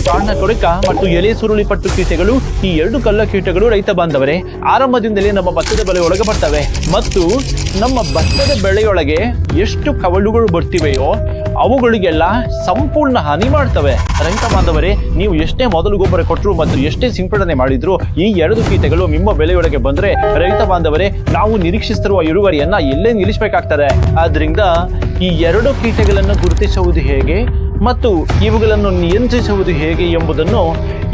ಕಾಂಡ ಕೊರಕ ಮತ್ತು ಎಲೆ ಸುರುಳಿ ಪಟ್ಟು ಕೀಟಗಳು, ಈ ಎರಡು ಕಳ್ಳ ಕೀಟಗಳು ರೈತ ಬಾಂಧವರೇ ಆರಂಭದಿಂದಲೇ ನಮ್ಮ ಭತ್ತದ ಬೆಳೆಯೊಳಗೆ ಬರ್ತವೆ. ಮತ್ತು ನಮ್ಮ ಭತ್ತದ ಬೆಳೆಯೊಳಗೆ ಎಷ್ಟು ಕವಲುಗಳು ಬರ್ತಿವೆಯೋ ಅವುಗಳಿಗೆಲ್ಲ ಸಂಪೂರ್ಣ ಹಾನಿ ಮಾಡ್ತವೆ. ರೈತ ಬಾಂಧವರೇ, ನೀವು ಎಷ್ಟೇ ಮೊದಲು ಗೊಬ್ಬರ ಕೊಟ್ಟರು ಮತ್ತು ಎಷ್ಟೇ ಸಿಂಪಡಣೆ ಮಾಡಿದ್ರು ಈ ಎರಡು ಕೀಟಗಳು ನಿಮ್ಮ ಬೆಳೆಯೊಳಗೆ ಬಂದ್ರೆ ರೈತ ಬಾಂಧವರೇ, ನಾವು ನಿರೀಕ್ಷಿಸಿರುವ ಇಳುವರಿಯನ್ನ ಎಲ್ಲೇ ನಿಲ್ಲಿಸಬೇಕಾಗ್ತದೆ. ಆದ್ರಿಂದ ಈ ಎರಡು ಕೀಟಗಳನ್ನು ಗುರುತಿಸುವುದು ಹೇಗೆ ಮತ್ತು ಇವುಗಳನ್ನು ನಿಯಂತ್ರಿಸುವುದು ಹೇಗೆ ಎಂಬುದನ್ನು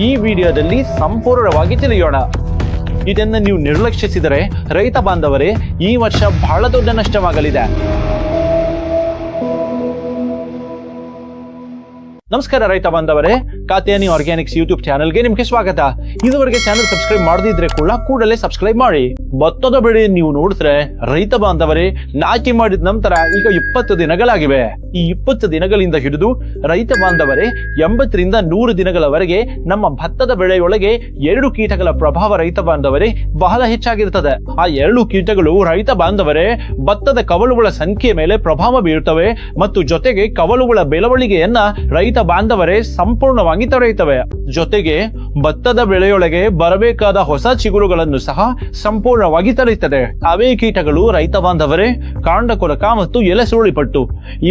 ಈ ವಿಡಿಯೋದಲ್ಲಿ ಸಂಪೂರ್ಣವಾಗಿ ತಿಳಿಯೋಣ. ಇದನ್ನು ನೀವು ನಿರ್ಲಕ್ಷಿಸಿದರೆ ರೈತ ಬಾಂಧವರೇ, ಈ ವರ್ಷ ಬಹಳ ದೊಡ್ಡ ನಷ್ಟವಾಗಲಿದೆ. ನಮಸ್ಕಾರ ರೈತ ಬಾಂಧವರೇ, ಕಾತ್ಯಾನಿ ಆರ್ಗ್ಯಾನಿಕ್ಸ್ ಯೂಟ್ಯೂಬ್ ಚಾನೆಲ್ಗೆ ನಿಮ್ಗೆ ಸ್ವಾಗತ. ಇದುವರೆಗೆ ಚಾನೆಲ್ ಸಬ್ಸ್ಕ್ರೈಬ್ ಮಾಡದಿದ್ರೆ ಕೂಡಲೇ ಸಬ್ಸ್ಕ್ರೈಬ್ ಮಾಡಿ. ಭತ್ತದ ಬೆಳೆ ನೀವು ನೋಡಿದ್ರೆ ರೈತ ಬಾಂಧವರೇ, ನಾಟಿ ಮಾಡಿದ ನಂತರ ಈಗ 20 ದಿನಗಳಾಗಿವೆ. ಈ 20 ದಿನಗಳಿಂದ ಹಿಡಿದು ರೈತ ಬಾಂಧವರೇ 80ರಿಂದ 100 ದಿನಗಳವರೆಗೆ ನಮ್ಮ ಭತ್ತದ ಬೆಳೆಯೊಳಗೆ ಎರಡು ಕೀಟಗಳ ಪ್ರಭಾವ ರೈತ ಬಾಂಧವರೇ ಬಹಳ ಹೆಚ್ಚಾಗಿರ್ತದೆ. ಆ ಎರಡು ಕೀಟಗಳು ರೈತ ಬಾಂಧವರೇ ಭತ್ತದ ಕವಲುಗಳ ಸಂಖ್ಯೆ ಮೇಲೆ ಪ್ರಭಾವ ಬೀಳ್ತವೆ ಮತ್ತು ಜೊತೆಗೆ ಕವಲುಗಳ ಬೆಳವಣಿಗೆಯನ್ನ ರೈತ ಬಾಂಧವರೇ ಸಂಪೂರ್ಣವಾಗಿ ತಡೆಯುತ್ತವೆ. ಜೊತೆಗೆ ಭತ್ತದ ಬೆಳೆಯೊಳಗೆ ಬರಬೇಕಾದ ಹೊಸ ಚಿಗುರುಗಳನ್ನು ಸಹ ಸಂಪೂರ್ಣವಾಗಿ ತಡೆಯುತ್ತದೆ. ಅವೇ ಕೀಟಗಳು ರೈತ ಬಾಂಧವರೇ ಕಾಂಡ ಕೊರಕ ಮತ್ತು ಎಲೆ ಸುರುಳಿ ಪಟ್ಟು.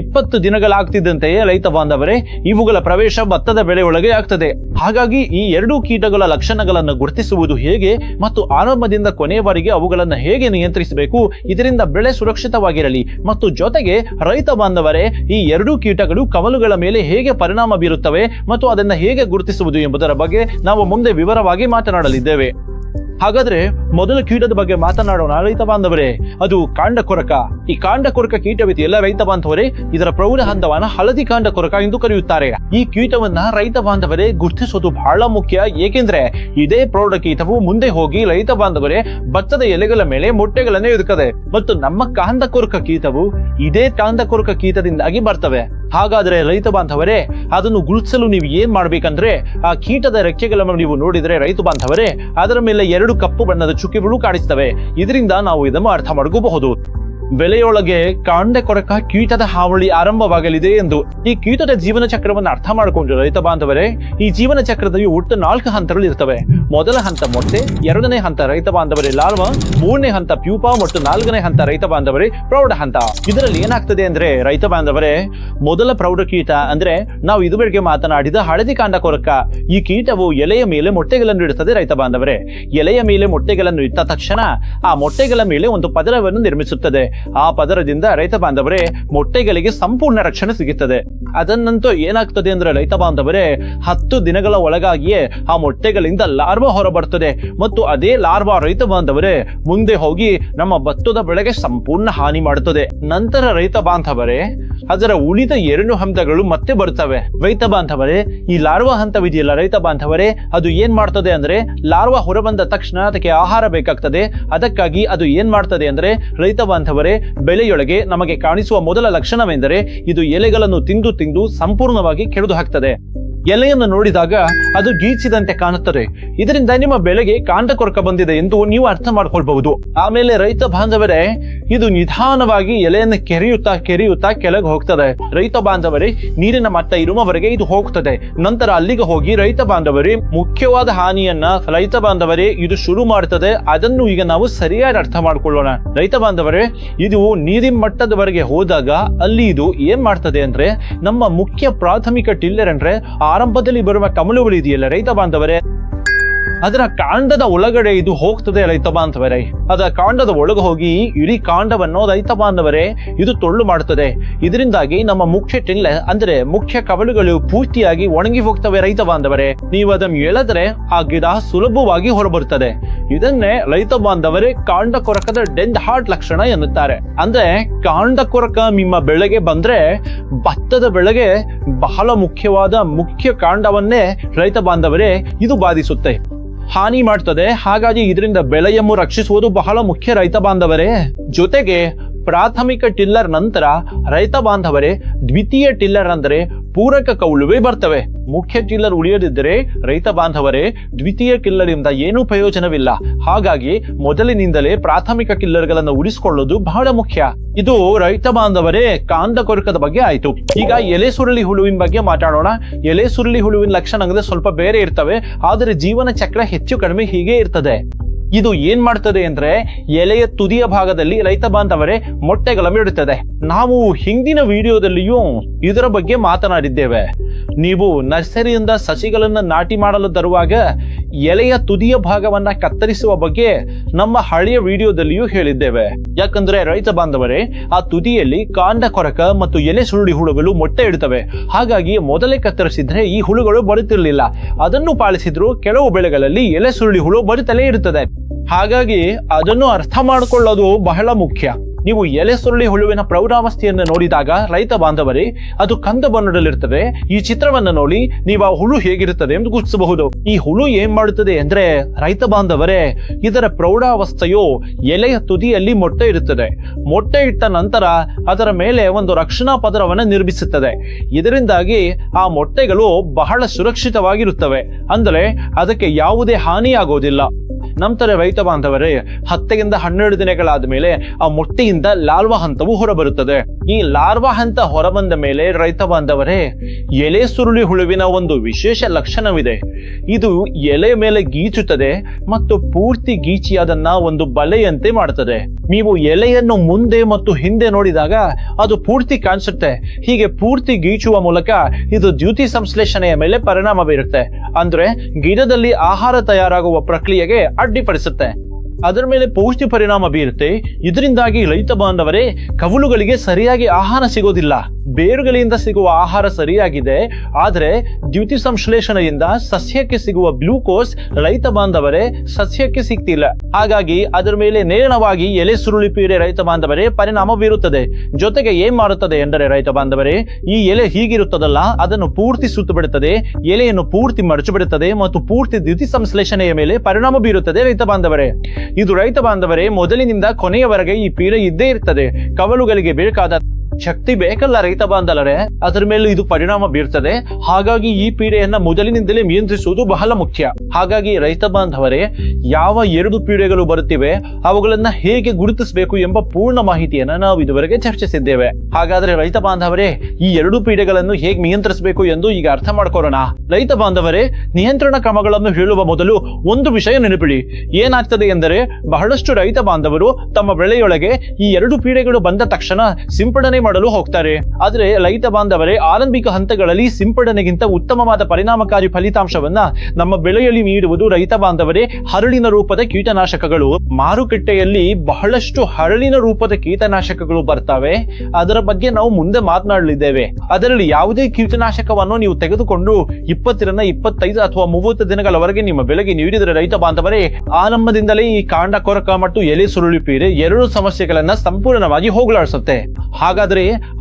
20 ದಿನಗಳಾಗ್ತಿದ್ದಂತೆಯೇ ರೈತ ಬಾಂಧವರೇ ಇವುಗಳ ಪ್ರವೇಶ ಭತ್ತದ ಬೆಳೆಯೊಳಗೆ ಆಗ್ತದೆ. ಹಾಗಾಗಿ ಈ ಎರಡೂ ಕೀಟಗಳ ಲಕ್ಷಣಗಳನ್ನು ಗುರುತಿಸುವುದು ಹೇಗೆ ಮತ್ತು ಆರಂಭದಿಂದ ಕೊನೆಯವರೆಗೆ ಅವುಗಳನ್ನು ಹೇಗೆ ನಿಯಂತ್ರಿಸಬೇಕು, ಇದರಿಂದ ಬೆಳೆ ಸುರಕ್ಷಿತವಾಗಿರಲಿ ಮತ್ತು ಜೊತೆಗೆ ರೈತ ಬಾಂಧವರೇ ಈ ಎರಡೂ ಕೀಟಗಳು ಕವಲುಗಳ ಮೇಲೆ ಹೇಗೆ ಪರಿಣಾಮ ಬೀರುತ್ತವೆ ಮತ್ತು ಅದನ್ನು ಹೇಗೆ ಗುರುತಿಸುವುದು ಎಂಬುದರ ಬಗ್ಗೆ ನಾವು ಮುಂದೆ ವಿವರವಾಗಿ ಮಾತನಾಡಲಿದ್ದೇವೆ. ಹಾಗಾದ್ರೆ ಮೊದಲ ಕೀಟದ ಬಗ್ಗೆ ಮಾತನಾಡೋಣ ರೈತ ಬಾಂಧವರೇ. ಅದು ಕಾಂಡ ಕೊರಕ. ಈ ಕಾಂಡ ಕೊರಕ ಕೀಟವಿದೆಯಲ್ಲ ರೈತ ಬಾಂಧವರೇ, ಇದರ ಪ್ರೌಢ ಹಂತವನ್ನ ಹಳದಿ ಕಾಂಡ ಕೊರಕ ಎಂದು ಕರೆಯುತ್ತಾರೆ. ಈ ಕೀಟವನ್ನ ರೈತ ಬಾಂಧವರೇ ಗುರುತಿಸೋದು ಬಹಳ ಮುಖ್ಯ. ಏಕೆಂದ್ರೆ ಇದೇ ಪ್ರೌಢ ಕೀಟವು ಮುಂದೆ ಹೋಗಿ ರೈತ ಬಾಂಧವರೇ ಭತ್ತದ ಎಲೆಗಳ ಮೇಲೆ ಮೊಟ್ಟೆಗಳನ್ನೇ ಇರುತ್ತದೆ ಮತ್ತು ನಮ್ಮ ಕಾಂಡ ಕೊರಕ ಕೀಟವು ಇದೇ ಕಾಂಡ ಕೊರಕ ಕೀಟದಿಂದಾಗಿ ಬರ್ತವೆ. ಹಾಗಾದ್ರೆ ರೈತ ಬಾಂಧವರೇ, ಅದನ್ನು ಗುರುತಿಸಲು ನೀವು ಏನ್ ಮಾಡ್ಬೇಕಂದ್ರೆ, ಆ ಕೀಟದ ರೆಕ್ಕೆಗಳನ್ನು ನೀವು ನೋಡಿದ್ರೆ ರೈತ ಬಾಂಧವರೇ ಅದರ ಮೇಲೆ 2 ಕಪ್ಪು ಬಣ್ಣದ ಚುಕ್ಕೆಗಳು ಕಾಣಿಸ್ತವೆ. ಇದರಿಂದ ನಾವು ಇದನ್ನು ಅರ್ಥ ಮಾಡ್ಕೋಬಹುದು. ಬೆಳೆಯೊಳಗೆ ಕಾಂಡ ಕೊರಕ ಕೀಟದ ಹಾವಳಿ ಆರಂಭವಾಗಲಿದೆ ಎಂದು. ಈ ಕೀಟದ ಜೀವನ ಚಕ್ರವನ್ನು ಅರ್ಥ ಮಾಡಿಕೊಂಡ್ರೆ ರೈತ ಬಾಂಧವರೇ, ಈ ಜೀವನ ಚಕ್ರದಲ್ಲಿ ಒಟ್ಟು 4 ಹಂತಗಳು ಇರ್ತವೆ. ಮೊದಲ ಹಂತ ಮೊಟ್ಟೆ, ಎರಡನೇ ಹಂತ ರೈತ ಬಾಂಧವರೇ ಲಾರ್ವಾ, ಮೂರನೇ ಹಂತ ಪ್ಯೂಪಾ ಮತ್ತು 4ನೇ ಹಂತ ರೈತ ಬಾಂಧವರೇ ಪ್ರೌಢ ಹಂತ. ಇದರಲ್ಲಿ ಏನಾಗ್ತದೆ ಅಂದ್ರೆ ರೈತ ಬಾಂಧವರೇ, ಮೊದಲ ಪ್ರೌಢ ಕೀಟ ಅಂದ್ರೆ ನಾವು ಇದುವರೆಗೆ ಮಾತನಾಡಿದ ಹಳದಿ ಕಾಂಡ ಕೊರಕ. ಈ ಕೀಟವು ಎಲೆಯ ಮೇಲೆ ಮೊಟ್ಟೆಗಳನ್ನು ಇಡುತ್ತದೆ ರೈತ ಬಾಂಧವರೇ. ಎಲೆಯ ಮೇಲೆ ಮೊಟ್ಟೆಗಳನ್ನು ಇಟ್ಟ ತಕ್ಷಣ ಆ ಮೊಟ್ಟೆಗಳ ಮೇಲೆ ಒಂದು ಪದರವನ್ನು ನಿರ್ಮಿಸುತ್ತದೆ. ಆ ಪದರದಿಂದ ರೈತ ಬಾಂಧವರೇ ಮೊಟ್ಟೆಗಳಿಗೆ ಸಂಪೂರ್ಣ ರಕ್ಷಣೆ ಸಿಗುತ್ತದೆ. ಅದನ್ನಂತೂ ಏನಾಗ್ತದೆ ಅಂದ್ರೆ ರೈತ ಬಾಂಧವರೇ 10 ದಿನಗಳ ಒಳಗಾಗಿಯೇ ಆ ಮೊಟ್ಟೆಗಳಿಂದ ಲಾರ್ವಾ ಹೊರಬರ್ತದೆ ಮತ್ತು ಅದೇ ಲಾರ್ವಾ ರೈತ ಬಾಂಧವರೇ ಮುಂದೆ ಹೋಗಿ ನಮ್ಮ ಭತ್ತದ ಬೆಳೆಗೆ ಸಂಪೂರ್ಣ ಹಾನಿ ಮಾಡುತ್ತದೆ. ನಂತರ ರೈತ ಬಾಂಧವರೇ ಅದರ ಉಳಿದ 2 ಹಂತಗಳು ಮತ್ತೆ ಬರ್ತವೆ. ರೈತ ಬಾಂಧವರೇ ಈ ಲಾರ್ವಾ ಹಂತವಿದೆಯಲ್ಲ ರೈತ ಬಾಂಧವರೇ, ಅದು ಏನ್ ಮಾಡ್ತದೆ ಅಂದ್ರೆ ಲಾರ್ವಾ ಹೊರಬಂದ ತಕ್ಷಣ ಅದಕ್ಕೆ ಆಹಾರ ಬೇಕಾಗ್ತದೆ. ಅದಕ್ಕಾಗಿ ಅದು ಏನ್ ಮಾಡ್ತದೆ ಅಂದ್ರೆ ರೈತ ಬಾಂಧವರೇ ಬೆಳೆಯೊಳಗೆ ನಮಗೆ ಕಾಣಿಸುವ ಮೊದಲ ಲಕ್ಷಣವೆಂದರೆ ಇದು ಎಲೆಗಳನ್ನು ತಿಂದು ಸಂಪೂರ್ಣವಾಗಿ ಕೆಡೆದು ಹಾಕ್ತದೆ. ಎಲೆಯನ್ನು ನೋಡಿದಾಗ ಅದು ಗೀಚಿದಂತೆ ಕಾಣುತ್ತದೆ. ಇದರಿಂದ ನಿಮ್ಮ ಬೆಳೆಗೆ ಕಾಂಡ ಕೊರಕ ಬಂದಿದೆ ಎಂದು ನೀವು ಅರ್ಥ ಮಾಡ್ಕೊಳ್ಬಹುದು. ಆಮೇಲೆ ರೈತ ಬಾಂಧವರೇ ಇದು ನಿಧಾನವಾಗಿ ಎಲೆಯನ್ನು ಕೆರೆಯುತ್ತಾ ಕೆಳಗೆ ಹೋಗ್ತದೆ. ರೈತ ಬಾಂಧವರೇ ನೀರಿನ ಮಟ್ಟ ಇರುವವರೆಗೆ ಇದು ಹೋಗ್ತದೆ. ನಂತರ ಅಲ್ಲಿಗೆ ಹೋಗಿ ರೈತ ಬಾಂಧವರೇ ಮುಖ್ಯವಾದ ಹಾನಿಯನ್ನ ರೈತ ಬಾಂಧವರೇ ಇದು ಶುರು ಮಾಡ್ತದೆ. ಅದನ್ನು ಈಗ ನಾವು ಸರಿಯಾಗಿ ಅರ್ಥ ಮಾಡ್ಕೊಳ್ಳೋಣ. ರೈತ ಬಾಂಧವರೇ ಇದು ನೀರಿನ ಮಟ್ಟದವರೆಗೆ ಹೋದಾಗ ಅಲ್ಲಿ ಇದು ಏನ್ ಮಾಡ್ತದೆ ಅಂದ್ರೆ ನಮ್ಮ ಮುಖ್ಯ ಪ್ರಾಥಮಿಕ ಟಿಲ್ಲರ್ ಅಂದ್ರೆ ಆರಂಭದಲ್ಲಿ ಬರುವ ಕಮಲುಗಳು ಇದೆಯಲ್ಲ ರೈತ ಬಾಂಧವರೇ, ಅದರ ಕಾಂಡದ ಒಳಗಡೆ ಇದು ಹೋಗ್ತದೆ ರೈತ ಬಾಂಧವರೇ. ಅದರ ಕಾಂಡದ ಒಳಗೆ ಹೋಗಿ ಇಡೀ ಕಾಂಡವನ್ನು ರೈತ ಬಾಂಧವರೇ ಇದು ಟೊಳ್ಳು ಮಾಡುತ್ತದೆ. ಇದರಿಂದಾಗಿ ನಮ್ಮ ಮುಖ್ಯ ಟಿಲ್ಲೆ ಅಂದ್ರೆ ಮುಖ್ಯ ಕವಲುಗಳು ಪೂರ್ತಿಯಾಗಿ ಒಣಗಿ ಹೋಗ್ತವೆ ರೈತ ಬಾಂಧವರೇ. ನೀವು ಅದನ್ನು ಎಳೆದ್ರೆ ಆ ಗಿಡ ಸುಲಭವಾಗಿ ಹೊರಬರುತ್ತದೆ. ಇದನ್ನೇ ರೈತ ಬಾಂಧವರೇ ಕಾಂಡ ಕೊರಕದ ಡೆಡ್ ಹಾರ್ಟ್ ಲಕ್ಷಣ ಎನ್ನುತ್ತಾರೆ. ಅಂದ್ರೆ ಕಾಂಡ ಕೊರಕ ನಿಮ್ಮ ಬೆಳೆಗೆ ಬಂದ್ರೆ ಭತ್ತದ ಬೆಳೆಗೆ ಬಹಳ ಮುಖ್ಯವಾದ ಮುಖ್ಯ ಕಾಂಡವನ್ನೇ ರೈತ ಬಾಂಧವರೇ ಇದು ಬಾಧಿಸುತ್ತೆ, ಹಾನಿ ಮಾಡ್ತದೆ. ಹಾಗಾಗಿ ಇದರಿಂದ ಬೆಳೆಯನ್ನು ರಕ್ಷಿಸುವುದು ಬಹಳ ಮುಖ್ಯ ರೈತ ಬಾಂಧವರೇ. ಜೊತೆಗೆ ಪ್ರಾಥಮಿಕ ಟಿಲ್ಲರ್ ನಂತರ ರೈತ ಬಾಂಧವರೇ ದ್ವಿತೀಯ ಟಿಲ್ಲರ್ ಅಂದರೆ ಪೂರಕ ಕೌಲುವೆ ಬರ್ತವೆ. ಮುಖ್ಯ ಟಿಲ್ಲರ್ ಉಳಿಯದಿದ್ದರೆ ರೈತ ಬಾಂಧವರೇ ದ್ವಿತೀಯ ಟಿಲ್ಲರ್ ಇಂದ ಏನೂ ಪ್ರಯೋಜನವಿಲ್ಲ. ಹಾಗಾಗಿ ಮೊದಲಿನಿಂದಲೇ ಪ್ರಾಥಮಿಕ ಟಿಲ್ಲರ್ಗಳನ್ನು ಉಳಿಸಿಕೊಳ್ಳೋದು ಬಹಳ ಮುಖ್ಯ. ಇದು ರೈತ ಬಾಂಧವರೇ ಕಾಂಡ ಕೊರಕದ ಬಗ್ಗೆ ಆಯ್ತು. ಈಗ ಎಲೆ ಸುರುಳಿ ಹುಳುವಿನ ಬಗ್ಗೆ ಮಾತಾಡೋಣ. ಎಲೆ ಸುರುಳಿ ಹುಳುವಿನ ಲಕ್ಷಣಗಳು ಸ್ವಲ್ಪ ಬೇರೆ ಇರ್ತವೆ, ಆದರೆ ಜೀವನ ಚಕ್ರ ಹೆಚ್ಚು ಕಡಿಮೆ ಹೀಗೆ ಇರ್ತದೆ. ಇದು ಏನ್ ಮಾಡ್ತದೆ ಅಂದ್ರೆ ಎಲೆಯ ತುದಿಯ ಭಾಗದಲ್ಲಿ ರೈತ ಬಾಂಧವರೇ ಮೊಟ್ಟೆಗಳನ್ನು ಇಡುತ್ತದೆ. ನಾವು ಹಿಂದಿನ ವಿಡಿಯೋದಲ್ಲಿಯೂ ಇದರ ಬಗ್ಗೆ ಮಾತನಾಡಿದ್ದೇವೆ. ನೀವು ನರ್ಸರಿಯಿಂದ ಸಸಿಗಳನ್ನ ನಾಟಿ ಮಾಡಲು ತರುವಾಗ ಎಲೆಯ ತುದಿಯ ಭಾಗವನ್ನ ಕತ್ತರಿಸುವ ಬಗ್ಗೆ ನಮ್ಮ ಹಳೆಯ ವಿಡಿಯೋದಲ್ಲಿಯೂ ಹೇಳಿದ್ದೇವೆ. ಯಾಕಂದ್ರೆ ರೈತ ಬಾಂಧವರೇ ಆ ತುದಿಯಲ್ಲಿ ಕಾಂಡ ಕೊರಕ ಮತ್ತು ಎಲೆ ಸುರುಳಿ ಹುಳುಗಳು ಮೊಟ್ಟೆ ಇಡುತ್ತವೆ. ಹಾಗಾಗಿ ಮೊದಲೇ ಕತ್ತರಿಸಿದ್ರೆ ಈ ಹುಳುಗಳು ಬರುತ್ತಿರಲಿಲ್ಲ. ಅದನ್ನು ಪಾಲಿಸಿದ್ರು ಕೆಲವು ಬೆಳೆಗಳಲ್ಲಿ ಎಲೆ ಸುರುಳಿ ಹುಳು ಬರುತ್ತಲೇ ಇರುತ್ತದೆ. ಹಾಗಾಗಿ ಅದನ್ನು ಅರ್ಥ ಮಾಡಿಕೊಳ್ಳೋದು ಬಹಳ ಮುಖ್ಯ. ನೀವು ಎಲೆ ಸುರುಳಿ ಹುಳುವಿನ ಪ್ರೌಢಾವಸ್ಥೆಯನ್ನು ನೋಡಿದಾಗ ರೈತ ಬಾಂಧವರೇ ಅದು ಕಂದು ಬಣ್ಣದಲ್ಲಿರ್ತದೆ. ಈ ಚಿತ್ರವನ್ನು ನೋಡಿ ನೀವು ಆ ಹುಳು ಹೇಗಿರುತ್ತದೆ ಎಂದು ಗುರುತಿಸಬಹುದು. ಈ ಹುಳು ಏನ್ ಮಾಡುತ್ತದೆ ಅಂದ್ರೆ ರೈತ ಬಾಂಧವರೇ ಇದರ ಪ್ರೌಢಾವಸ್ಥೆಯು ಎಲೆಯ ತುದಿಯಲ್ಲಿ ಮೊಟ್ಟೆ ಇರುತ್ತದೆ. ಮೊಟ್ಟೆ ಇಟ್ಟ ನಂತರ ಅದರ ಮೇಲೆ ಒಂದು ರಕ್ಷಣಾ ಪದರವನ್ನು ನಿರ್ಮಿಸುತ್ತದೆ. ಇದರಿಂದಾಗಿ ಆ ಮೊಟ್ಟೆಗಳು ಬಹಳ ಸುರಕ್ಷಿತವಾಗಿರುತ್ತವೆ. ಅಂದರೆ ಅದಕ್ಕೆ ಯಾವುದೇ ಹಾನಿಯಾಗೋದಿಲ್ಲ. ನಂತರ ರೈತ ಬಾಂಧವರೇ 10ರಿಂದ 12 ದಿನಗಳಾದ ಮೇಲೆ ಆ ಮೊಟ್ಟೆಯಿಂದ ಲಾರ್ವಾ ಹಂತವು ಹೊರಬರುತ್ತದೆ. ಈ ಲಾರ್ವಾ ಹಂತ ಹೊರಬಂದ ಮೇಲೆ ರೈತ ಬಾಂಧವರೇ ಎಲೆ ಸುರುಳಿ ಹುಳುವಿನ ಒಂದು ವಿಶೇಷ ಲಕ್ಷಣವಿದೆ. ಇದು ಎಲೆ ಮೇಲೆ ಗೀಚುತ್ತದೆ ಮತ್ತು ಪೂರ್ತಿ ಗೀಚಿ ಅದನ್ನ ಒಂದು ಬಲೆಯಂತೆ ಮಾಡುತ್ತದೆ. ನೀವು ಎಲೆಯನ್ನು ಮುಂದೆ ಮತ್ತು ಹಿಂದೆ ನೋಡಿದಾಗ ಅದು ಪೂರ್ತಿ ಕಾಣಿಸುತ್ತೆ. ಹೀಗೆ ಪೂರ್ತಿ ಗೀಚುವ ಮೂಲಕ ಇದು ದ್ಯುತಿ ಸಂಶ್ಲೇಷಣೆಯ ಮೇಲೆ ಪರಿಣಾಮ ಬೀರುತ್ತೆ. ಅಂದ್ರೆ ಗಿಡದಲ್ಲಿ ಆಹಾರ ತಯಾರಾಗುವ ಪ್ರಕ್ರಿಯೆಗೆ ಅಡ್ಡಿಪಡಿಸುತ್ತೆ. ಅದರ ಮೇಲೆ ಪೌಷ್ಟಿ ಪರಿಣಾಮ ಬೀರುತ್ತೆ. ಇದರಿಂದಾಗಿ ರೈತ ಬಾಂಧವರೇ ಕವಲುಗಳಿಗೆ ಸರಿಯಾಗಿ ಆಹಾರ ಸಿಗೋದಿಲ್ಲ. ಬೇರುಗಳಿಂದ ಸಿಗುವ ಆಹಾರ ಸರಿಯಾಗಿದೆ, ಆದರೆ ದ್ಯುತಿ ಸಂಶ್ಲೇಷಣೆಯಿಂದ ಸಸ್ಯಕ್ಕೆ ಸಿಗುವ ಗ್ಲೂಕೋಸ್ ರೈತ ಬಾಂಧವರೇ ಸಸ್ಯಕ್ಕೆ ಸಿಗ್ತಿಲ್ಲ. ಹಾಗಾಗಿ ಅದರ ಮೇಲೆ ನೇರವಾಗಿ ಎಲೆ ಸುರುಳಿ ಪೀಡೆ ರೈತ ಬಾಂಧವರೇ ಪರಿಣಾಮ ಬೀರುತ್ತದೆ. ಜೊತೆಗೆ ಏನ್ ಮಾಡುತ್ತದೆ ಎಂದರೆ ರೈತ ಬಾಂಧವರೇ ಈ ಎಲೆ ಹೀಗಿರುತ್ತದಲ್ಲ ಅದನ್ನು ಪೂರ್ತಿ ಸುತ್ತು ಬಿಡುತ್ತದೆ, ಎಲೆಯನ್ನು ಪೂರ್ತಿ ಮಡಚು ಬಿಡುತ್ತದೆ ಮತ್ತು ಪೂರ್ತಿ ದ್ಯುತಿ ಸಂಶ್ಲೇಷಣೆಯ ಮೇಲೆ ಪರಿಣಾಮ ಬೀರುತ್ತದೆ ರೈತ ಬಾಂಧವರೇ. ಇದು ರೈತ ಬಾಂಧವರೇ ಮೊದಲಿನಿಂದ ಕೊನೆಯವರೆಗೆ ಈ ಪೀಡೆ ಇದ್ದೇ ಇರ್ತದೆ. ಕವಲುಗಳಿಗೆ ಬೇಕಾದ ಶಕ್ತಿ ಬೇಕಲ್ಲ ರೈತ ಬಾಂಧವರೇ, ಅದರ ಮೇಲೆ ಇದು ಪರಿಣಾಮ ಬೀರ್ತದೆ. ಹಾಗಾಗಿ ಈ ಪೀಡೆಯನ್ನ ಮೊದಲಿನಿಂದಲೇ ನಿಯಂತ್ರಿಸುವುದು ಬಹಳ ಮುಖ್ಯ. ಹಾಗಾಗಿ ರೈತ ಬಾಂಧವರೇ ಯಾವ 2 ಪೀಡೆಗಳು ಬರುತ್ತಿವೆ ಅವುಗಳನ್ನ ಹೇಗೆ ಗುರುತಿಸಬೇಕು ಎಂಬ ಪೂರ್ಣ ಮಾಹಿತಿಯನ್ನ ನಾವು ಇದುವರೆಗೆ ಚರ್ಚಿಸಿದ್ದೇವೆ. ಹಾಗಾದ್ರೆ ರೈತ ಬಾಂಧವರೇ ಈ 2 ಪೀಡೆಗಳನ್ನು ಹೇಗೆ ನಿಯಂತ್ರಿಸಬೇಕು ಎಂದು ಈಗ ಅರ್ಥ ಮಾಡ್ಕೊಳ್ಳೋಣ. ರೈತ ಬಾಂಧವರೇ ನಿಯಂತ್ರಣ ಕ್ರಮಗಳನ್ನು ಹೇಳುವ ಮೊದಲು ಒಂದು ವಿಷಯ ನೆನಪಿಡಿ. ಏನಾಗ್ತದೆ ಎಂದರೆ ಬಹಳಷ್ಟು ರೈತ ಬಾಂಧವರು ತಮ್ಮ ಬೆಳೆಯೊಳಗೆ ಈ 2 ಪೀಡೆಗಳು ಬಂದ ತಕ್ಷಣ ಸಿಂಪಡಣೆ ಮಾಡಲು ಹೋಗ್ತಾರೆ. ಆದ್ರೆ ರೈತ ಬಾಂಧವರೇ ಆರಂಭಿಕ ಹಂತಗಳಲ್ಲಿ ಸಿಂಪಡಣೆಗಿಂತ ಉತ್ತಮವಾದ ಪರಿಣಾಮಕಾರಿ ಫಲಿತಾಂಶವನ್ನ ನಮ್ಮ ಬೆಳೆಯಲ್ಲಿ ನೀಡುವುದು ರೈತ ಬಾಂಧವರೇ ಹರಳಿನ ರೂಪದ ಕೀಟನಾಶಕಗಳು. ಮಾರುಕಟ್ಟೆಯಲ್ಲಿ ಬಹಳಷ್ಟು ಹರಳಿನ ರೂಪದ ಕೀಟನಾಶಕಗಳು ಬರ್ತವೆ. ಅದರ ಬಗ್ಗೆ ನಾವು ಮುಂದೆ ಮಾತನಾಡಲಿದ್ದೇವೆ. ಅದರಲ್ಲಿ ಯಾವುದೇ ಕೀಟನಾಶಕವನ್ನು ನೀವು ತೆಗೆದುಕೊಂಡು 20ರಿಂದ 25 ಅಥವಾ 30 ದಿನಗಳವರೆಗೆ ನಿಮ್ಮ ಬೆಳೆಗೆ ನೀಡಿದರೆ ರೈತ ಬಾಂಧವರೇ ಆರಂಭದಿಂದಲೇ ಈ ಕಾಂಡ ಕೊರಕ ಮತ್ತು ಎಲೆ ಸುರುಳಿ ಪೀಡೆ 2 ಸಮಸ್ಯೆಗಳನ್ನ ಸಂಪೂರ್ಣವಾಗಿ ಹೋಗಲಾಡಿಸುತ್ತೆ. ಹಾಗಾದ್ರೆ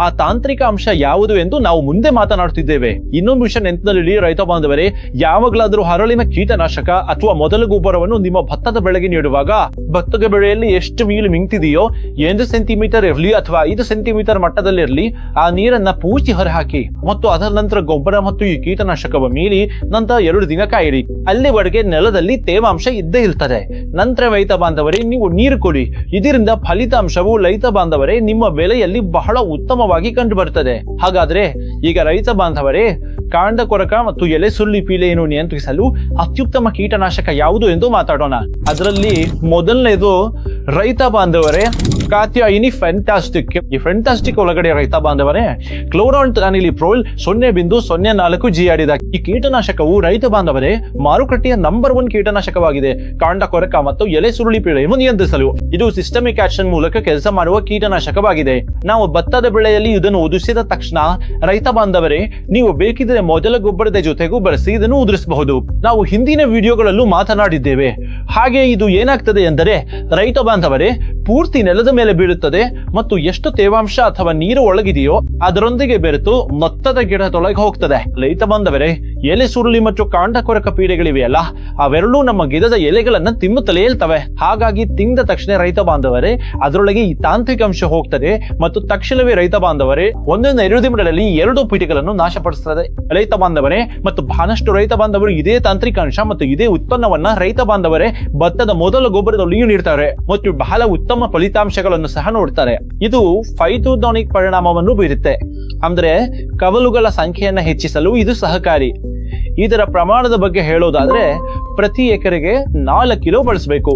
ಆ ತಾಂತ್ರಿಕ ಅಂಶ ಯಾವುದು ಎಂದು ನಾವು ಮುಂದೆ ಮಾತನಾಡುತ್ತಿದ್ದೇವೆ. ಇನ್ನೊಂದು ವಿಷಯ ನೆನಪಿನಲ್ಲಿ ರೈತ ಬಾಂಧವರೇ ಯಾವಾಗಲಾದರೂ ಹರಳಿನ ಕೀಟನಾಶಕ ಅಥವಾ ಮೊದಲ ಗೊಬ್ಬರವನ್ನು ನಿಮ್ಮ ಭತ್ತದ ಬೆಳೆಗೆ ನೀಡುವಾಗ ಭತ್ತದ ಬೆಳೆಯಲ್ಲಿ ಎಷ್ಟು ಮೀಲು ಮಿಂಗ್ತಿದೆಯೋ 1 ಸೆಂಟಿಮೀಟರ್ ಇರಲಿ ಅಥವಾ 5 ಸೆಂಟಿಮೀಟರ್ ಮಟ್ಟದಲ್ಲಿರಲಿ ಆ ನೀರನ್ನ ಪೂರ್ತಿ ಹೊರಹಾಕಿ ಮತ್ತು ಅದರ ನಂತರ ಗೊಬ್ಬರ ಮತ್ತು ಈ ಕೀಟನಾಶಕವ ಮೀರಿ ನಂತರ 2 ದಿನ ಕಾಯಿರಿ. ಅಲ್ಲಿವರೆಗೆ ನೆಲದಲ್ಲಿ ತೇವಾಂಶ ಇದ್ದೇ ಇರ್ತದೆ. ನಂತರ ರೈತ ಬಾಂಧವರೇ ನೀವು ನೀರು ಕೊಡಿ. ಇದರಿಂದ ಫಲಿತಾಂಶವು ರೈತ ಬಾಂಧವರೇ ನಿಮ್ಮ ಬೆಳೆಯಲ್ಲಿ ಬಹಳ ಉತ್ತಮವಾಗಿ ಕಂಡು ಬರುತ್ತದೆ. ಹಾಗಾದ್ರೆ ಈಗ ರೈತ ಬಾಂಧವರೇ ಕಾಂಡ ಕೊರಕ ಮತ್ತು ಎಲೆ ಸುರುಳಿ ಪೀಡೆಯನ್ನು ನಿಯಂತ್ರಿಸಲು ಅತ್ಯುತ್ತಮ ಕೀಟನಾಶಕ ಯಾವುದು ಎಂದು ಮಾತಾಡೋಣ. ಅದರಲ್ಲಿ ಮೊದಲನೇದು ರೈತ ಬಾಂಧವರೇ ಕಾತ್ಯಾಯಿನಿ ಫ್ಯಾಂಟಾಸ್ಟಿಕ್. ಈ ಫ್ಯಾಂಟಾಸ್ಟಿಕ್ ಒಳಗಡೆ ರೈತ ಬಾಂಧವರೇ ಕ್ಲೋರಾಂಟ್ರಾನಿಲಿಪ್ರೋಲ್ 0.04 GAD. ಈ ಕೀಟನಾಶಕವು ರೈತ ಬಾಂಧವರೇ ಮಾರುಕಟ್ಟೆಯ ನಂಬರ್ 1 ಕೀಟನಾಶಕವಾಗಿದೆ ಕಾಂಡ ಕೊರಕ ಮತ್ತು ಎಲೆ ಸುರುಳಿ ಪೀಡೆಯನ್ನು ನಿಯಂತ್ರಿಸಲು. ಇದು ಸಿಸ್ಟಮಿಕ್ ಆಕ್ಷನ್ ಮೂಲಕ ಕೆಲಸ ಮಾಡುವ ಕೀಟನಾಶಕವಾಗಿದೆ. ನಾವು ಭತ್ತದ ಬೆಳೆಯಲ್ಲಿ ಇದನ್ನು ಉದುರಿಸಿದ ತಕ್ಷಣ ರೈತ ಬಾಂಧವರೇ ನೀವು ಬೇಕಿದ್ರೆ ಮೊದಲ ಗೊಬ್ಬರದ ಜೊತೆಗೂ ಬಳಸಿ ಇದನ್ನು ಉದುರಿಸಬಹುದು. ನಾವು ಹಿಂದಿನ ವಿಡಿಯೋಗಳಲ್ಲೂ ಮಾತನಾಡಿದ್ದೇವೆ. ಹಾಗೆ ಇದು ಏನಾಗ್ತದೆ ಎಂದರೆ ರೈತ ಬಾಂಧವರೇ ಪೂರ್ತಿ ನೆಲದ ಮೇಲೆ ಬೀಳುತ್ತದೆ ಮತ್ತು ಎಷ್ಟು ತೇವಾಂಶ ಅಥವಾ ನೀರು ಒಳಗಿದೆಯೋ ಅದರೊಂದಿಗೆ ಬೆರೆತು ಮೊತ್ತದ ಗಿಡದೊಳಗೆ ಹೋಗ್ತದೆ. ರೈತ ಬಾಂಧವರೇ ಎಲೆ ಸುರುಳಿ ಮತ್ತು ಕಾಂಡ ಕೊರಕ ಪೀಡೆಗಳಿವೆಯಲ್ಲ, ಅವೆರಡೂ ನಮ್ಮ ಗಿಡದ ಎಲೆಗಳನ್ನ ತಿನ್ನುತ್ತಲೇ ಇರ್ತವೆ. ಹಾಗಾಗಿ ತಿಂದ ತಕ್ಷಣ ರೈತ ಬಾಂಧವರೇ ಅದರೊಳಗೆ ಈ ತಾಂತ್ರಿಕ ಅಂಶ ಹೋಗ್ತದೆ ಮತ್ತು ತಕ್ಷಣವೇ ರೈತ ಬಾಂಧವರೇ 1-2 ದಿನಗಳಲ್ಲಿ 2 ಪೀಡೆಗಳನ್ನು ನಾಶಪಡಿಸುತ್ತದೆ. ರೈತ ಬಾಂಧವರೇ ಮತ್ತು ಬಹಳಷ್ಟು ರೈತ ಬಾಂಧವರು ಇದೇ ತಾಂತ್ರಿಕ ಅಂಶ ಮತ್ತು ಇದೇ ಉತ್ಪನ್ನವನ್ನ ರೈತ ಬಾಂಧವರೇ ಭತ್ತದ ಮೊದಲ ಗೊಬ್ಬರದಲ್ಲಿಯೂ ನೀಡ್ತಾರೆ ಮತ್ತು ಬಹಳ ಉತ್ತಮ ಫಲಿತಾಂಶಗಳನ್ನು ಸಹ ನೋಡ್ತಾರೆ. ಇದು ಫೈಟೋಥಾನಿಕ್ ಪರಿಣಾಮವನ್ನು ಬೀರುತ್ತೆ. ಅಂದ್ರೆ ಕವಲುಗಳ ಸಂಖ್ಯೆಯನ್ನ ಹೆಚ್ಚಿಸಲು ಇದು ಸಹಕಾರಿ. ಇದರ ಪ್ರಮಾಣದ ಬಗ್ಗೆ ಹೇಳೋದಾದ್ರೆ ಪ್ರತಿ ಎಕರೆಗೆ 4 ಕಿಲೋ ಬಳಸಬೇಕು.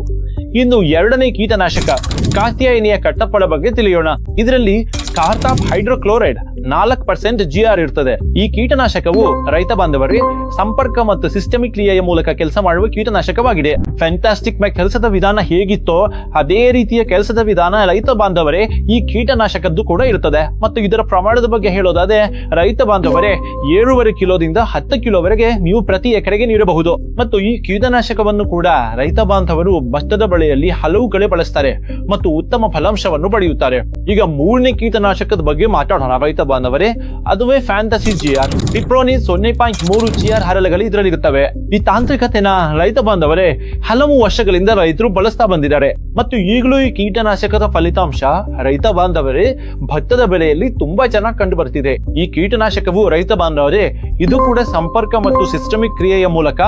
ಇನ್ನು 2ನೇ ಕೀಟನಾಶಕ ಕಾತ್ಯಾಯಿನಿಯ ಕಟ್ಟಪ್ಪಳ ಬಗ್ಗೆ ತಿಳಿಯೋಣ. ಇದರಲ್ಲಿ ಕಾರ್ಟಾಪ್ ಹೈಡ್ರೋಕ್ಲೋರೈಡ್ 4% GR ಇರ್ತದೆ. ಈ ಕೀಟನಾಶಕವು ರೈತ ಬಾಂಧವರಿಗೆ ಸಂಪರ್ಕ ಮತ್ತು ಸಿಸ್ಟಮಿಕ್ ಕ್ರಿಯೆಯ ಮೂಲಕ ಕೆಲಸ ಮಾಡುವ ಕೀಟನಾಶಕವಾಗಿದೆ. ಫ್ಯಾಂಟಾಸ್ಟಿಕ್ ಕೆಲಸದ ವಿಧಾನ ಹೇಗಿತ್ತೋ ಅದೇ ರೀತಿಯ ಕೆಲಸದ ವಿಧಾನ ರೈತ ಬಾಂಧವರೇ ಈ ಕೀಟನಾಶಕದ್ದು ಕೂಡ ಇರುತ್ತದೆ. ಮತ್ತು ಇದರ ಪ್ರಮಾಣದ ಬಗ್ಗೆ ಹೇಳೋದಾದ್ರೆ ರೈತ ಬಾಂಧವರೇ 7.5 ಕಿಲೋದಿಂದ 10 ಕಿಲೋವರೆಗೆ ನೀವು ಪ್ರತಿ ಎಕರೆಗೆ ನೀಡಬಹುದು. ಮತ್ತು ಈ ಕೀಟನಾಶಕವನ್ನು ಕೂಡ ರೈತ ಬಾಂಧವರು ಭತ್ತದ ಬೆಳೆಯಲ್ಲಿ ಹಲವು ಕಡೆ ಬಳಸ್ತಾರೆ ಮತ್ತು ಉತ್ತಮ ಫಲಾಂಶವನ್ನು ಪಡೆಯುತ್ತಾರೆ. ಈಗ 3ನೇ ಕೀಟನಾಶಕದ ಬಗ್ಗೆ ಮಾತಾಡೋಣ ರೈತ ಬಾಂಧವರೇ. ಅದುವೇ ಫ್ಯಾಂಟಸಿ GR. ಪಿಪ್ರೋನಿನ್ 0.3 GR ಹರಳುಗಳು ಇದರಲ್ಲಿರುತ್ತವೆ. ಈ ತಾಂತ್ರಿಕತೆನ ರೈತ ಬಾಂಧವರೇ ಹಲವು ವರ್ಷಗಳಿಂದ ರೈತರು ಬಳಸ್ತಾ ಬಂದಿದ್ದಾರೆ ಮತ್ತು ಈಗಲೂ ಈ ಕೀಟನಾಶಕದ ಫಲಿತಾಂಶ ರೈತ ಬಾಂಧವರೇ ಭತ್ತದ ಬೆಳೆಯಲ್ಲಿ ತುಂಬಾ ಚೆನ್ನಾಗಿ ಕಂಡು ಬರ್ತಿದೆ. ಈ ಕೀಟನಾಶಕವು ರೈತ ಬಾಂಧವರೇ ಇದು ಕೂಡ ಸಂಪರ್ಕ ಮತ್ತು ಸಿಸ್ಟಮಿಕ್ ಕ್ರಿಯೆಯ ಮೂಲಕ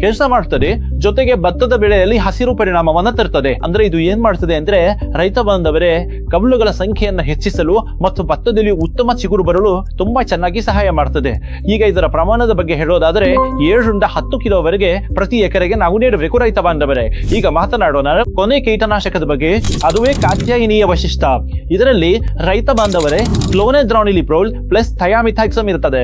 ಕೆಲಸ ಮಾಡ್ತದೆ. ಜೊತೆಗೆ ಭತ್ತದ ಬೆಳೆಯಲ್ಲಿ ಹಸಿರು ಪರಿಣಾಮವನ್ನ ತರ್ತದೆ. ಅಂದ್ರೆ ಇದು ಏನ್ ಮಾಡ್ತದೆ ಅಂದ್ರೆ ರೈತ ಬಾಂಧವರೇ ಕವಲುಗಳ ಸಂಖ್ಯೆಯನ್ನು ಹೆಚ್ಚಿಸಲು ಮತ್ತು ಭತ್ತದಲ್ಲಿ ಉತ್ತಮ ಚಿಗುರು ಬರಲು ತುಂಬಾ ಚೆನ್ನಾಗಿ ಸಹಾಯ ಮಾಡ್ತದೆ. ಈಗ ಇದರ ಪ್ರಮಾಣದ ಬಗ್ಗೆ ಹೇಳೋದಾದ್ರೆ 7ರಿಂದ 10 ಕಿಲೋವರೆಗೆ ಪ್ರತಿ ಎಕರೆಗೆ ನಾವು ನೀಡಬೇಕು ರೈತ ಬಾಂಧವರೇ. ಈಗ ಮಾತನಾಡೋಣ ಕೊನೆ ಕೀಟನಾಶಕದ ಬಗ್ಗೆ. ಅದುವೇ ಕಾತ್ಯಾಯಿನಿಯ ವೈಶಿಷ್ಟ. ಇದರಲ್ಲಿ ರೈತ ಬಾಂಧವರೇ ಕ್ಲೋನೆಡ್ರಾನಿಲಿಪ್ರೋಲ್ ಪ್ಲಸ್ ಥಯಾಮಿಥಾಕ್ಸಮ್ ಇರ್ತದೆ.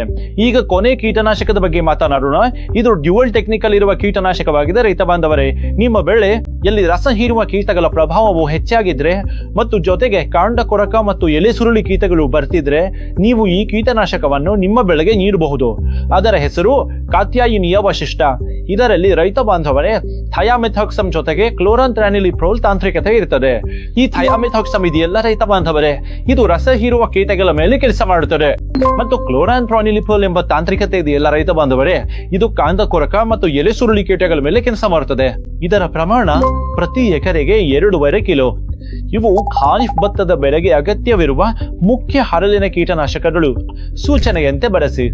ಈಗ ಕೊನೆ ಕೀಟನಾಶಕದ ಬಗ್ಗೆ ಮಾತನಾಡೋಣ. ಇದು ಡ್ಯುಯಲ್ ಟೆಕ್ನಿಕಲ್ ಇರುವ ಕೀಟನಾಶಕವಾಗಿದೆ ರೈತ ಬಾಂಧವರೇ. ನಿಮ್ಮ ಬೆಳೆ ಎಲ್ಲಿ ರಸ ಹೀರುವ ಕೀಟಗಳ ಪ್ರಭಾವವು ಹೆಚ್ಚಾಗಿದ್ರೆ ಮತ್ತು ಜೊತೆಗೆ ಕಾಂಡ ಕೊರಕ ಮತ್ತು ಎಲೆ ಸುರುಳಿ ಕೀಟಗಳು ಬರ್ತಿದ್ರೆ ನೀವು ಈ ಕೀಟನಾಶಕವನ್ನು ನಿಮ್ಮ ಬೆಳೆಗೆ ನೀಡಬಹುದು. ಅದರ ಹೆಸರು ಕಾತ್ಯಾಯಿನಿಯ ವೈಶಿಷ್ಟ. ಇದರಲ್ಲಿ ರೈತ ಬಾಂಧವರೇ ಥಯಾಮಿಥಾಕ್ಸಮ್ ಜೊತೆಗೆ ಕ್ಲೋರಾನ್ಥ್ರಾನಿಲಿಪ್ರೋಲ್ ತಾಂತ್ರಿಕತೆ ಇರ್ತದೆ. ಈ ಥಯಾಮಿಥಾಕ್ಸಮ್ ಇದೆಯಲ್ಲ ರೈತ ಬಾಂಧವರೇ ಇದು ರಸ ಹೀರುವ ಕೀಟಗಳ ಮೇಲೆ ಕೆಲಸ ಮಾಡುತ್ತದೆ ಮತ್ತು ಕ್ಲೋರಾನ್ಥ್ರಾನಿಲಿಪ್ರೋಲ್ ಎಂಬ ತಾಂತ್ರಿಕತೆ ಇದೆಯಲ್ಲ ರೈತ ಬಾಂಧವರೇ ಇದು ಕಾಂಡ ಕೊರಕ ಮತ್ತು ಎಲೆ ಸುರುಳಿ ಕೀಟಗಳ ಮೇಲೆ ಕೆಲಸ ಮಾಡುತ್ತದೆ. ಇದರ ಪ್ರಮಾಣ ಪ್ರತಿ ಎಕರೆಗೆ 2.5 ಕಿಲೋ. ಇವು ಖಾರಿಫ್ ಭತ್ತದ ಬೆಳೆಗೆ ಅಗತ್ಯವಿರುವ ಮುಖ್ಯ ಹರಳಿನ ಕೀಟನಾಶಕಗಳು. ಸೂಚನೆಯಂತೆ ಬಳಸಿ.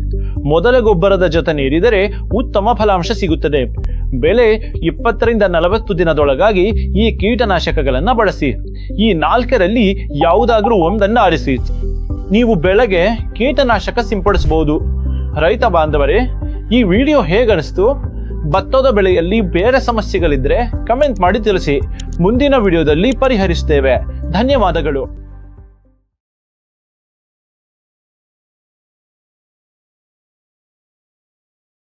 ಮೊದಲ ಗೊಬ್ಬರದ ಜೊತೆ ನೀಡಿದರೆ ಉತ್ತಮ ಫಲಾಂಶ ಸಿಗುತ್ತದೆ. ಬೆಳೆ 20ರಿಂದ 40 ದಿನದೊಳಗಾಗಿ ಈ ಕೀಟನಾಶಕಗಳನ್ನ ಬಳಸಿ. ಈ 4ರಲ್ಲಿ ಯಾವುದಾದ್ರೂ ಒಂದನ್ನು ಆರಿಸಿ ನೀವು ಬೆಳೆಗೆ ಕೀಟನಾಶಕ ಸಿಂಪಡಿಸಬಹುದು. ರೈತ ಬಾಂಧವರೇ ಈ ವಿಡಿಯೋ ಹೇಗನಿಸ್ತು? ಭತ್ತದ ಬೆಳೆಯಲ್ಲಿ ಬೇರೆ ಸಮಸ್ಯೆಗಳಿದ್ರೆ ಕಮೆಂಟ್ ಮಾಡಿ ತಿಳಿಸಿ. ಮುಂದಿನ ವಿಡಿಯೋದಲ್ಲಿ ಪರಿಹರಿಸುತ್ತೇವೆ. ಧನ್ಯವಾದಗಳು.